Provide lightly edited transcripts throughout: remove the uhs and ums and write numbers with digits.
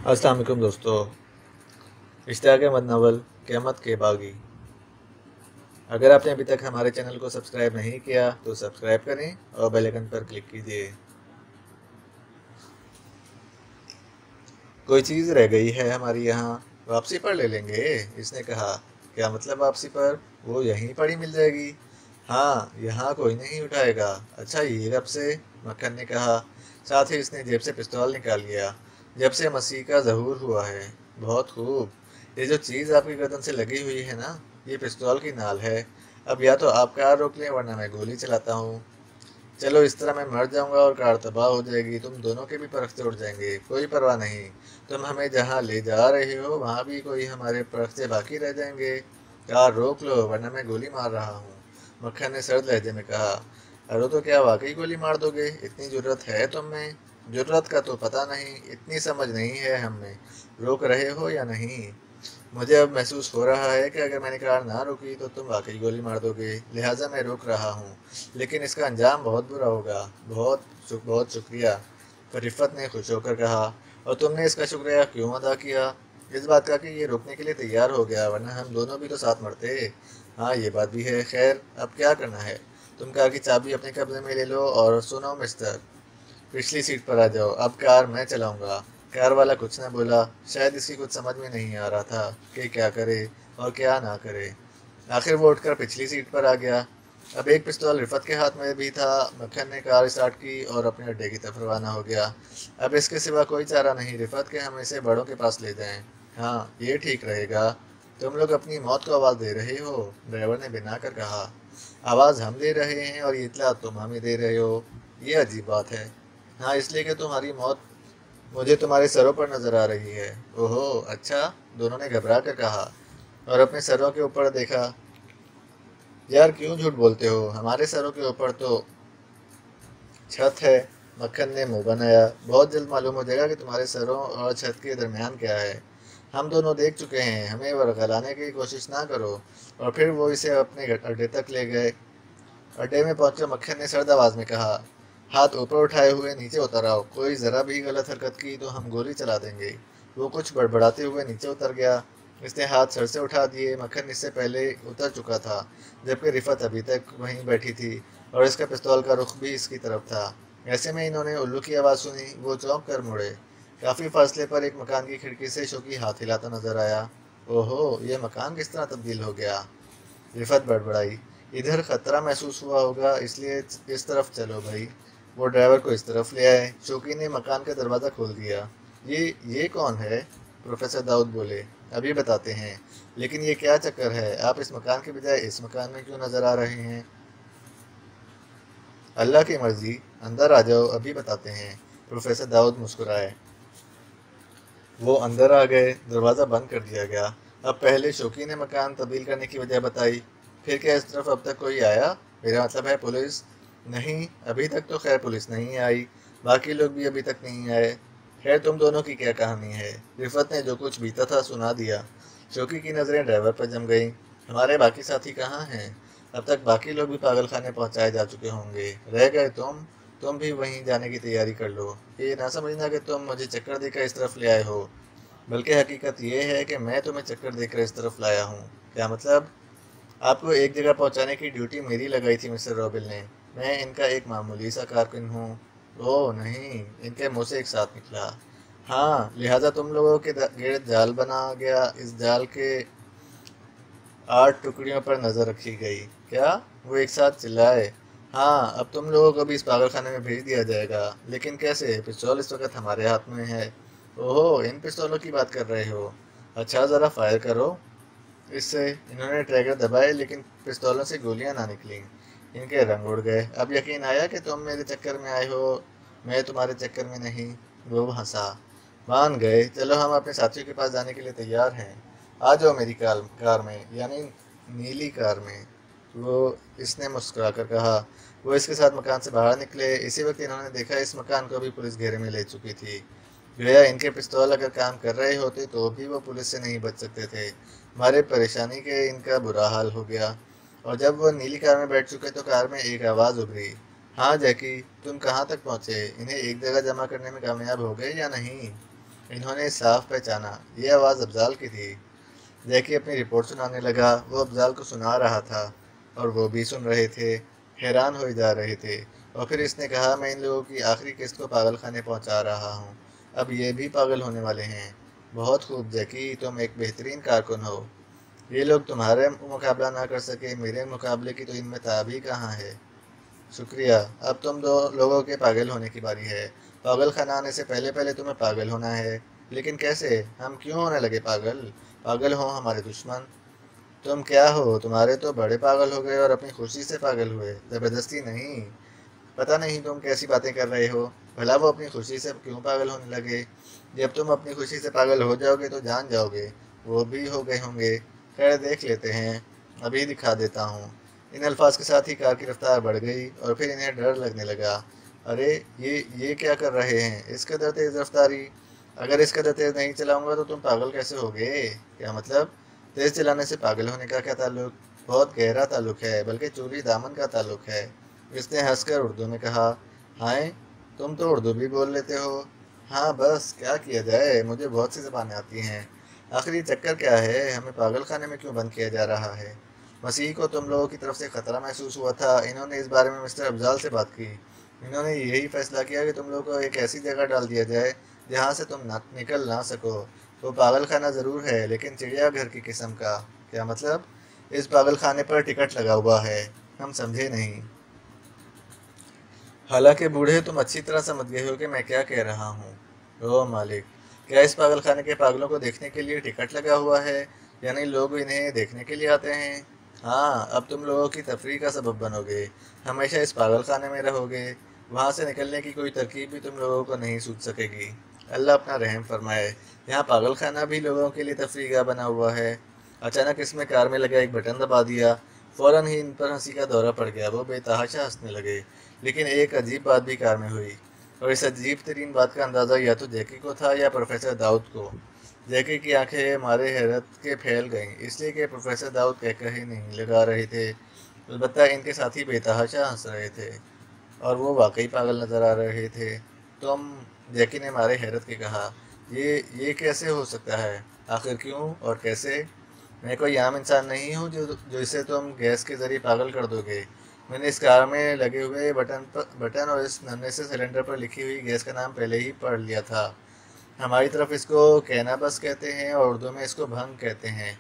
अस्सलाम वालेकुम दोस्तों। इश्तियाक अहमद नावल क़यामत के बागी। अगर आपने अभी तक हमारे चैनल को सब्सक्राइब नहीं किया तो सब्सक्राइब करें और बेल आइकन पर क्लिक कीजिए। कोई चीज़ रह गई है हमारी यहाँ, वापसी पर ले लेंगे, इसने कहा। क्या मतलब वापसी पर? वो यहीं पर ही मिल जाएगी। हाँ, यहाँ कोई नहीं उठाएगा। अच्छा, ये कब से? मक्खन ने कहा। साथ ही इसने जेब से पिस्तौल निकाल लिया। जब से मसीह का ज़हूर हुआ है। बहुत खूब। ये जो चीज़ आपकी गर्दन से लगी हुई है ना, ये पिस्तौल की नाल है। अब या तो आप कार रोक लें वरना मैं गोली चलाता हूँ। चलो, इस तरह मैं मर जाऊंगा और कार तबाह हो जाएगी, तुम दोनों के भी परखचे उड़ जाएंगे। कोई परवाह नहीं। तुम हमें जहाँ ले जा रहे हो वहाँ भी कोई हमारे परखचे बाकी रह जाएंगे। कार रोक लो वरना मैं गोली मार रहा हूँ, मक्खन ने सर्द लहजे में कहा। अरे तो क्या वाकई गोली मार दोगे? इतनी जुर्रत है तुम में? जुर्रत का तो पता नहीं, इतनी समझ नहीं है हम में। रोक रहे हो या नहीं? मुझे अब महसूस हो रहा है कि अगर मैंने कार ना रोकी तो तुम वाकई गोली मार दोगे, लिहाजा मैं रोक रहा हूँ। लेकिन इसका अंजाम बहुत बुरा होगा। बहुत शुक्रिया, रिफ़त ने खुश होकर कहा। और तुमने इसका शुक्रिया क्यों अदा किया? इस बात का कि ये रोकने के लिए तैयार हो गया, वरना हम दोनों भी तो साथ मरते। हाँ, ये बात भी है। खैर, अब क्या करना है? तुम कार की चाबी अपने कब्जे में ले लो और सुनो मिस्टर, पिछली सीट पर आ जाओ। अब कार मैं चलाऊंगा। कार वाला कुछ न बोला। शायद इसकी कुछ समझ में नहीं आ रहा था कि क्या करे और क्या ना करे। आखिर वो उठकर पिछली सीट पर आ गया। अब एक पिस्तौल रिफत के हाथ में भी था। मक्खन ने कार स्टार्ट की और अपने अड्डे की तरफ रवाना हो गया। अब इसके सिवा कोई चारा नहीं रिफत के हम इसे बड़ों के पास ले जाएं। हाँ, ये ठीक रहेगा। तुम लोग अपनी मौत को आवाज़ दे रहे हो, ड्राइवर ने बिना कर कहा। आवाज़ हम दे रहे हैं और ये इत्तला तुम हमें दे रहे हो। ये अजीब बात है। हाँ, इसलिए कि तुम्हारी मौत मुझे तुम्हारे सरों पर नजर आ रही है। ओहो, अच्छा, दोनों ने घबरा कर कहा और अपने सरों के ऊपर देखा। यार, क्यों झूठ बोलते हो? हमारे सरों के ऊपर तो छत है, मक्खन ने मुंह बनाया। बहुत जल्द मालूम हो जाएगा कि तुम्हारे सरों और छत के दरमियान क्या है। हम दोनों देख चुके हैं, हमें वर्गलाने की कोशिश ना करो। और फिर वो इसे अपने अड्डे तक ले गए। अड्डे में पहुंचे मक्खन ने सर्द आवाज में कहा, हाथ ऊपर उठाए हुए नीचे उतर आओ। कोई जरा भी गलत हरकत की तो हम गोली चला देंगे। वो कुछ बड़बड़ाते हुए नीचे उतर गया। इसने हाथ सर से उठा दिए। मक्खन इससे पहले उतर चुका था, जबकि रिफत अभी तक वहीं बैठी थी और इसका पिस्तौल का रुख भी इसकी तरफ था। ऐसे में इन्होंने उल्लू की आवाज़ सुनी। वो चौंक कर मुड़े। काफ़ी फासले पर एक मकान की खिड़की से शोकी हाथ हिलाता नजर आया। ओहो, ये मकान किस तरह तब्दील हो गया? रिफत बड़बड़ाई। इधर खतरा महसूस हुआ होगा, इसलिए इस तरफ चलो भाई। वो ड्राइवर को इस तरफ ले आए। शौकी ने मकान का दरवाज़ा खोल दिया। ये कौन है? प्रोफेसर दाऊद बोले। अभी बताते हैं। लेकिन ये क्या चक्कर है? आप इस मकान के बजाय इस मकान में क्यों नज़र आ रहे हैं? अल्लाह की मर्जी। अंदर आ जाओ, अभी बताते हैं। प्रोफेसर दाऊद मुस्कुराए। वो अंदर आ गए। दरवाज़ा बंद कर दिया गया। अब पहले शौकी ने मकान तब्दील करने की वजह बताई। फिर क्या इस तरफ अब तक कोई आया? मेरा मतलब है पुलिस। नहीं, अभी तक तो खैर पुलिस नहीं आई। बाकी लोग भी अभी तक नहीं आए। खैर, तुम दोनों की क्या कहानी है? रिफत ने जो कुछ बीता था सुना दिया। शौकी की नज़रें ड्राइवर पर जम गईं। हमारे बाकी साथी कहाँ हैं? अब तक बाकी लोग भी पागल खाने पहुंचाए जा चुके होंगे। रह गए तुम भी वहीं जाने की तैयारी कर लो। ये ना समझना कि तुम मुझे चक्कर देकर इस तरफ ले आए हो, बल्कि हकीकत ये है कि मैं तुम्हें चक्कर देकर इस तरफ लाया हूँ। क्या मतलब? आपको एक जगह पहुँचाने की ड्यूटी मेरी लगाई थी मिस्टर रॉबिल ने। मैं इनका एक मामूली सा कारकुन हूँ। ओह नहीं, इनके मुँह से एक साथ निकला। हाँ, लिहाजा तुम लोगों के गिर्द जाल बना गया। इस जाल के 8 टुकड़ियों पर नज़र रखी गई। क्या? वो एक साथ चिल्लाए। हाँ, अब तुम लोगों को भी इस पागलखाने में भेज दिया जाएगा। लेकिन कैसे? पिस्तौल इस वक्त हमारे हाथ में है। ओहो, इन पिस्तौलों की बात कर रहे हो? अच्छा, ज़रा फायर करो इससे। इन्होंने ट्रैगर दबाए, लेकिन पिस्तौलों से गोलियां ना निकलीं। इनके रंग उड़ गए। अब यकीन आया कि तुम मेरे चक्कर में आए हो, मैं तुम्हारे चक्कर में नहीं। वो हंसा। मान गए। चलो, हम अपने साथियों के पास जाने के लिए तैयार हैं। आ जाओ मेरी कार में, यानी नीली कार में। वो इसने मुस्कुरा कर कहा। वो इसके साथ मकान से बाहर निकले। इसी वक्त इन्होंने देखा इस मकान को भी पुलिस घेरे में ले चुकी थी। गोया इनके पिस्तौल अगर काम कर रहे होते तो भी वो पुलिस से नहीं बच सकते थे। हमारे परेशानी के इनका बुरा हाल हो गया। और जब वो नीली कार में बैठ चुके तो कार में एक आवाज़ उभरी। हाँ जैकी, तुम कहाँ तक पहुँचे? इन्हें एक जगह जमा करने में कामयाब हो गए या नहीं? इन्होंने साफ पहचाना, ये आवाज़ अफजाल की थी। जैकी अपनी रिपोर्ट सुनाने लगा। वो अफजाल को सुना रहा था और वो भी सुन रहे थे, हैरान हो जा रहे थे। और फिर इसने कहा, मैं इन लोगों की आखिरी किस्त को पागल खाने पहुँचा रहा हूँ। अब ये भी पागल होने वाले हैं। बहुत खूब जैकी, तुम एक बेहतरीन कारकुन हो। ये लोग तुम्हारे मुकाबला ना कर सके, मेरे मुकाबले की तो इनमें ताब ही कहाँ है। शुक्रिया। अब तुम दो लोगों के पागल होने की बारी है। पागल खाना आने से पहले पहले तुम्हें पागल होना है। लेकिन कैसे? हम क्यों होने लगे पागल? पागल हो हमारे दुश्मन। तुम क्या हो, तुम्हारे तो बड़े पागल हो गए और अपनी खुशी से पागल हुए, ज़बरदस्ती नहीं। पता नहीं तुम कैसी बातें कर रहे हो। भला वो अपनी खुशी से क्यों पागल होने लगे? जब तुम अपनी खुशी से पागल हो जाओगे तो जान जाओगे। वो भी हो गए होंगे। खैर देख लेते हैं, अभी दिखा देता हूँ। इन अल्फाज के साथ ही कार की रफ्तार बढ़ गई और फिर इन्हें डर लगने लगा। अरे ये क्या कर रहे हैं? इस कदर तेज़ रफ्तारी? अगर इस कदर तेज़ नहीं चलाऊंगा तो तुम पागल कैसे होगे? क्या मतलब? तेज़ चलाने से पागल होने का क्या ताल्लुक? बहुत गहरा ताल्लुक है, बल्कि चोरी दामन का ताल्लुक है। इसने हंसकर उर्दू में कहा। हाय, तुम तो उर्दू भी बोल लेते हो। हाँ बस क्या किया जाए, मुझे बहुत सी ज़बानें आती हैं। आखिर ये चक्कर क्या है? हमें पागल खाने में क्यों बंद किया जा रहा है? मसीह को तुम लोगों की तरफ से खतरा महसूस हुआ था। इन्होंने इस बारे में मिस्टर अफजाल से बात की। इन्होंने यही फैसला किया कि तुम लोगों को एक ऐसी जगह डाल दिया जाए जहाँ से तुम निकल ना सको। वो पागल खाना ज़रूर है, लेकिन चिड़ियाघर की किस्म का। क्या मतलब? इस पागल खाने पर टिकट लगा हुआ है। हम समझे नहीं। हालांकि बूढ़े, तुम अच्छी तरह समझ गए हो कि मैं क्या कह रहा हूँ। ओ मालिक, क्या इस पागल खाने के पागलों को देखने के लिए टिकट लगा हुआ है? यानी लोग इन्हें देखने के लिए आते हैं? हाँ, अब तुम लोगों की तफरीह का सबब बनोगे। हमेशा इस पागल खाने में रहोगे। वहाँ से निकलने की कोई तरकीब भी तुम लोगों को नहीं सूझ सकेगी। अल्लाह अपना रहम फरमाए। यहाँ पागल खाना भी लोगों के लिए तफरीह का बना हुआ है। अचानक इसमें कार में लगा एक बटन दबा दिया। फ़ौरन ही इन पर हंसी का दौरा पड़ गया। वो बेतहाशा हंसने लगे। लेकिन एक अजीब बात भी कार में हुई, और इस अजीब तरीन बात का अंदाज़ा या तो जैकी को था या प्रोफेसर दाऊद को। जैकी की आंखें मारे हैरत के फैल गईं, इसलिए कि प्रोफेसर दाऊद कहकर ही नहीं लगा रहे थे, अलबत्ता इनके साथी बेतहाशा हंस रहे थे और वो वाकई पागल नज़र आ रहे थे। तुम, जैकी ने मारे हैरत के कहा, ये कैसे हो सकता है? आखिर क्यों और कैसे? मैं कोई आम इंसान नहीं हूँ जो इसे तुम गैस के ज़रिए पागल कर दोगे। मैंने इस कार में लगे हुए बटन और इस नन्हे से सिलेंडर पर लिखी हुई गैस का नाम पहले ही पढ़ लिया था। हमारी तरफ इसको कैनाबस कहते हैं और उर्दू में इसको भंग कहते हैं।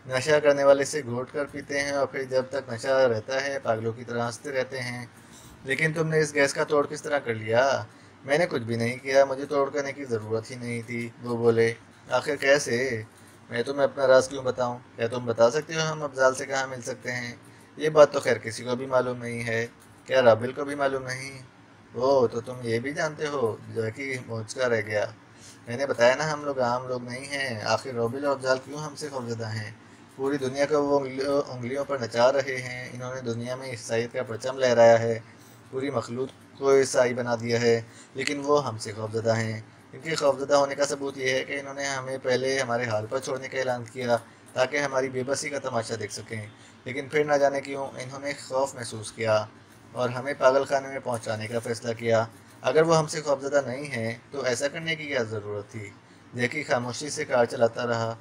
नशा करने वाले इसे घोट कर पीते हैं और फिर जब तक नशा रहता है पागलों की तरह हंसते रहते हैं। लेकिन तुमने इस गैस का तोड़ किस तरह कर लिया? मैंने कुछ भी नहीं किया, मुझे तोड़ करने की ज़रूरत ही नहीं थी, वो बोले। आखिर कैसे? मैं तुम्हें अपना राज क्यों बताऊं? क्या तुम बता सकते हो हम अफजाल से कहाँ मिल सकते हैं? ये बात तो खैर किसी को भी मालूम नहीं है। क्या राबिल को भी मालूम नहीं? ओह, तो तुम ये भी जानते हो? जैकी पहुँचका रह गया। मैंने बताया ना, हम लोग आम लोग नहीं हैं। आखिर रोबिल और अफजाल क्यों हमसे खौफजदा हैं? पूरी दुनिया को वो उंगलियों पर नचा रहे हैं। इन्होंने दुनिया में ईसाइयत का परचम लहराया है, पूरी मखलूक को ईसाई बना दिया है, लेकिन वो हमसे खौफजदा हैं। इनके खौफजदा होने का सबूत यह है कि इन्होंने हमें पहले हमारे हाल पर छोड़ने का ऐलान किया ताकि हमारी बेबसी का तमाशा देख सकें, लेकिन फिर ना जाने क्यों इन्होंने खौफ महसूस किया और हमें पागल खाने में पहुंचाने का फैसला किया। अगर वो हमसे खौफजदा नहीं है तो ऐसा करने की क्या ज़रूरत थी? जैकी खामोशी से कार चलाता रहा।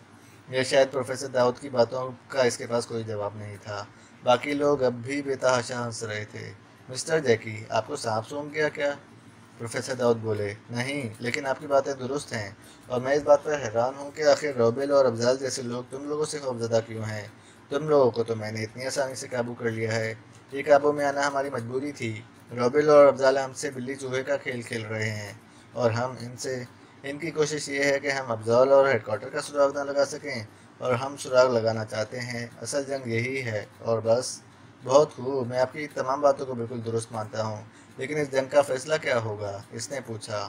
यह शायद प्रोफेसर दाऊद की बातों का इसके पास कोई जवाब नहीं था। बाकी लोग अब भी बेतहाशा हंस रहे थे। मिस्टर जैकी, आपको सांप सूंघ गया क्या? प्रोफेसर दाऊद बोले। नहीं, लेकिन आपकी बातें दुरुस्त हैं और मैं इस बात पर हैरान हूँ कि आखिर रोबेल और अफजाल जैसे लोग तुम लोगों से खौफजदा क्यों हैं। तुम लोगों को तो मैंने इतनी आसानी से काबू कर लिया है। ये काबू में आना हमारी मजबूरी थी। रोबेल और अफजाल हमसे बिल्ली चूहे का खेल खेल रहे हैं और हम इनसे। इनकी कोशिश ये है कि हम अफजाल और हेडक्वार्टर का सुराग न लगा सकें और हम सुराग लगाना चाहते हैं। असल जंग यही है और बस। बहुत खूब, मैं आपकी तमाम बातों को बिल्कुल दुरुस्त मानता हूँ, लेकिन इस जंग का फैसला क्या होगा? इसने पूछा।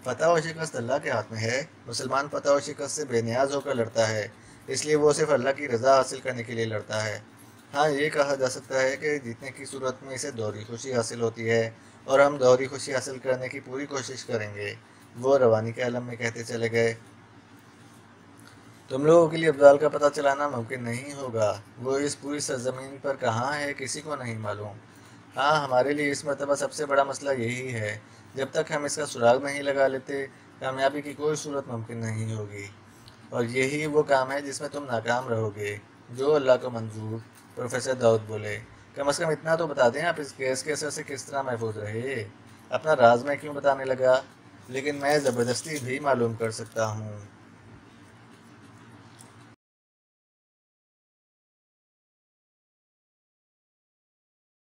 फतह और शिकस्त अल्लाह के हाथ में है। मुसलमान फतह और शिकस्त से बेनियाज होकर लड़ता है, इसलिए वो सिर्फ अल्लाह की रज़ा हासिल करने के लिए लड़ता है। हाँ, ये कहा जा सकता है कि जीतने की सूरत में इसे दोहरी खुशी हासिल होती है और हम दोहरी खुशी हासिल करने की पूरी कोशिश करेंगे। वो रवानी के आलम में कहते चले गए। तुम लोगों के लिए अफजाल का पता चलाना मुमकिन नहीं होगा। वो इस पूरी सरजमीन पर कहाँ है किसी को नहीं मालूम। हाँ, हमारे लिए इस मरतबा सबसे बड़ा मसला यही है। जब तक हम इसका सुराग नहीं लगा लेते कामयाबी की कोई सूरत मुमकिन नहीं होगी, और यही वो काम है जिसमें तुम नाकाम रहोगे। जो अल्लाह को मंजूर। प्रोफेसर दाऊद बोले। कम से कम इतना तो बता दें, आप इस गैस के असर से किस तरह महफूज रहे। अपना राज मैं क्यों बताने लगा? लेकिन मैं ज़बरदस्ती भी मालूम कर सकता हूँ।